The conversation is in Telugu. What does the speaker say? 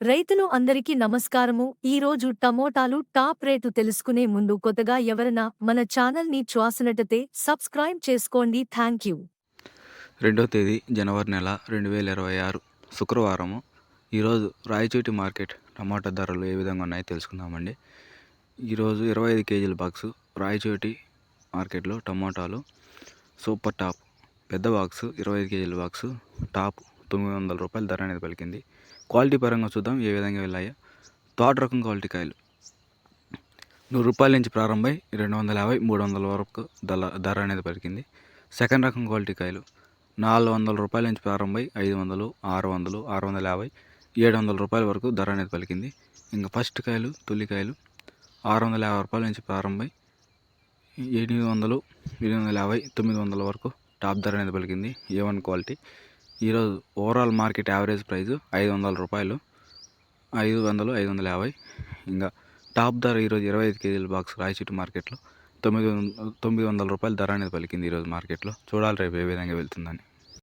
రైతులు అందరికీ నమస్కారము. ఈరోజు టమోటాలు టాప్ రేటు తెలుసుకునే ముందు కొత్తగా ఎవరన్నా మన ఛానల్ని చూస్తున్నట్టయితే సబ్స్క్రైబ్ చేసుకోండి. Thank you. 2వ తేదీ జనవరి నెల 2026 శుక్రవారము. ఈరోజు రాయచోటి మార్కెట్ టమాటా ధరలు ఏ విధంగా ఉన్నాయో తెలుసుకుందామండి. ఈరోజు 25 కేజీల బాక్సు రాయచోటి మార్కెట్లో టమోటాలు సూపర్ టాప్ పెద్ద బాక్సు 25 కేజీల బాక్సు టాప్ 900 రూపాయల ధర అనేది పలికింది. క్వాలిటీ పరంగా చూద్దాం ఏ విధంగా వెళ్ళాయో. తోట రకం క్వాలిటీ కాయలు 100 రూపాయల నుంచి ప్రారంభమై 250, 300 వరకు ధర అనేది పలికింది. సెకండ్ రకం క్వాలిటీ కాయలు 400 రూపాయల నుంచి ప్రారంభమై 500, 600, 650, 700 రూపాయల వరకు ధర అనేది పలికింది. ఇంకా ఫస్ట్ కాయలు తొలికాయలు 650 రూపాయల నుంచి ప్రారంభమై 800, 850, 900 వరకు టాప్ ధర అనేది పలికింది. A1 quality. ఈరోజు ఓవరాల్ మార్కెట్ యావరేజ్ ప్రైస్ 500 రూపాయలు, 500, 550. ఇంకా టాప్ ధర ఈరోజు 25 కేజీల బాక్స్ రాయచోటి మార్కెట్లో 900 రూపాయల ధర అనేది పలికింది ఈరోజు మార్కెట్లో. చూడాలి రేపు ఏ విధంగా వెళ్తుందని.